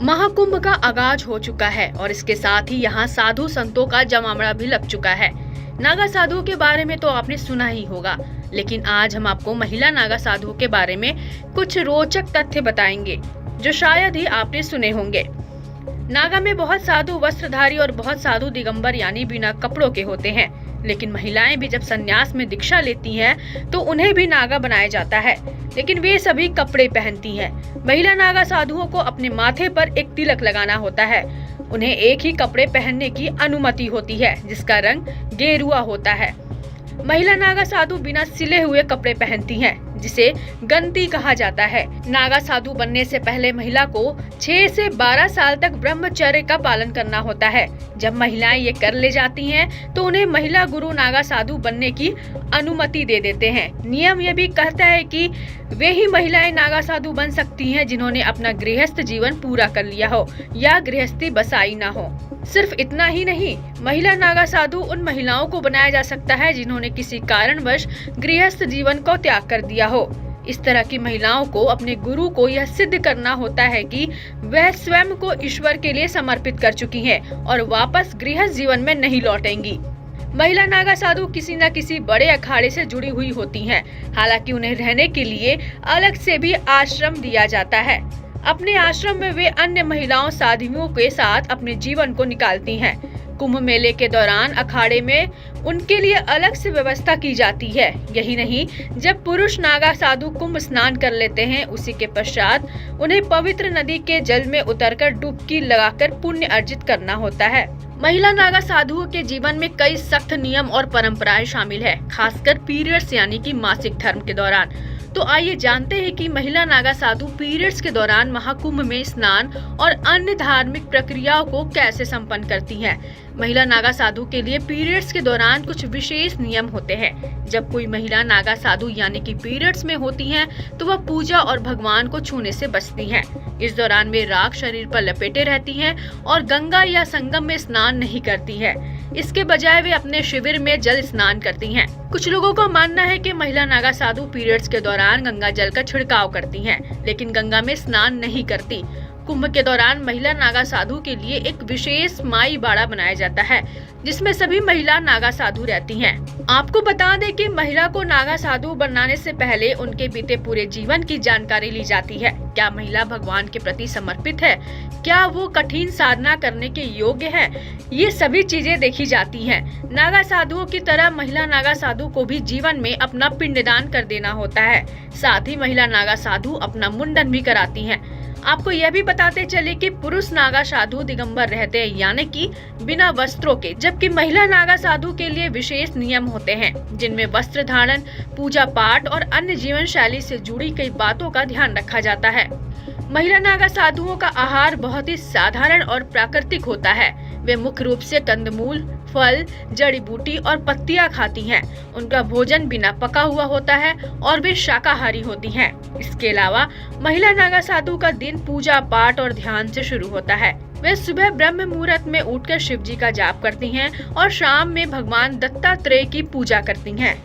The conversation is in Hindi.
महाकुंभ का आगाज हो चुका है और इसके साथ ही यहाँ साधु संतों का जमावड़ा भी लग चुका है। नागा साधुओं के बारे में तो आपने सुना ही होगा, लेकिन आज हम आपको महिला नागा साधुओं के बारे में कुछ रोचक तथ्य बताएंगे जो शायद ही आपने सुने होंगे। नागा में बहुत साधु वस्त्रधारी और बहुत साधु दिगंबर यानी बिना कपड़ों के होते हैं, लेकिन महिलाएं भी जब संन्यास में दीक्षा लेती हैं तो उन्हें भी नागा बनाया जाता है, लेकिन वे सभी कपड़े पहनती हैं। महिला नागा साधुओं को अपने माथे पर एक तिलक लगाना होता है। उन्हें एक ही कपड़े पहनने की अनुमति होती है जिसका रंग गेरुआ होता है। महिला नागा साधु बिना सिले हुए कपड़े पहनती हैं, जिसे गंती कहा जाता है। नागा साधु बनने से पहले महिला को 6 से 12 साल तक ब्रह्मचर्य का पालन करना होता है। जब महिलाएं ये कर ले जाती हैं, तो उन्हें महिला गुरु नागा साधु बनने की अनुमति दे देते हैं। नियम ये भी कहता है कि वे ही महिलाएं नागा साधु बन सकती हैं जिन्होंने अपना गृहस्थ जीवन पूरा कर लिया हो या गृहस्थी बसाई ना हो। सिर्फ इतना ही नहीं, महिला नागा साधु उन महिलाओं को बनाया जा सकता है जिन्होंने किसी कारणवश गृहस्थ जीवन को त्याग कर दिया हो। इस तरह की महिलाओं को अपने गुरु को यह सिद्ध करना होता है कि वह स्वयं को ईश्वर के लिए समर्पित कर चुकी हैं और वापस गृहस्थ जीवन में नहीं लौटेंगी। महिला नागा साधु किसी न किसी बड़े अखाड़े से जुड़ी हुई होती हैं। हालांकि उन्हें रहने के लिए अलग से भी आश्रम दिया जाता है। अपने आश्रम में वे अन्य महिलाओं साधुओं के साथ अपने जीवन को निकालती हैं। कुंभ मेले के दौरान अखाड़े में उनके लिए अलग से व्यवस्था की जाती है। यही नहीं, जब पुरुष नागा साधु कुंभ स्नान कर लेते हैं, उसी के पश्चात उन्हें पवित्र नदी के जल में उतरकर डुबकी लगाकर पुण्य अर्जित करना होता है। महिला नागा साधुओं के जीवन में कई सख्त नियम और परंपराएं शामिल है, खासकर पीरियड्स यानी कि मासिक धर्म के दौरान। तो आइए जानते हैं कि महिला नागा साधु पीरियड्स के दौरान महाकुंभ में स्नान और अन्य धार्मिक प्रक्रियाओं को कैसे संपन्न करती हैं। महिला नागा साधु के लिए पीरियड्स के दौरान कुछ विशेष नियम होते हैं। जब कोई महिला नागा साधु यानी कि पीरियड्स में होती हैं, तो वह पूजा और भगवान को छूने से बचती हैं। इस दौरान वे राख शरीर पर लपेटे रहती हैं और गंगा या संगम में स्नान नहीं करती है। इसके बजाय वे अपने शिविर में जल स्नान करती हैं। कुछ लोगों का मानना है कि महिला नागा साधु पीरियड्स के दौरान गंगा जल का छिड़काव करती हैं, लेकिन गंगा में स्नान नहीं करती। कुंभ के दौरान महिला नागा साधु के लिए एक विशेष माई बाड़ा बनाया जाता है, जिसमें सभी महिला नागा साधु रहती हैं। आपको बता दें कि महिला को नागा साधु बनाने से पहले उनके बीते पूरे जीवन की जानकारी ली जाती है। क्या महिला भगवान के प्रति समर्पित है? क्या वो कठिन साधना करने के योग्य है? ये सभी चीजें देखी जाती हैं। नागा साधुओं की तरह महिला नागा साधु को भी जीवन में अपना पिंडदान कर देना होता है। साथ ही महिला नागा साधु अपना मुंडन भी कराती हैं। आपको यह भी बताते चले कि पुरुष नागा साधु दिगंबर रहते हैं, यानी कि बिना वस्त्रों के, जबकि महिला नागा साधु के लिए विशेष नियम होते हैं, जिनमें वस्त्र धारण, पूजा पाठ और अन्य जीवन शैली से जुड़ी कई बातों का ध्यान रखा जाता है। महिला नागा साधुओं का आहार बहुत ही साधारण और प्राकृतिक होता है। वे मुख्य रूप से कंदमूल, फल, जड़ी बूटी और पत्तियां खाती हैं। उनका भोजन बिना पका हुआ होता है और वे शाकाहारी होती हैं। इसके अलावा महिला नागा साधु का दिन पूजा पाठ और ध्यान से शुरू होता है। वे सुबह ब्रह्म मुहूर्त में उठकर शिव जी का जाप करती हैं और शाम में भगवान दत्तात्रेय की पूजा करती हैं।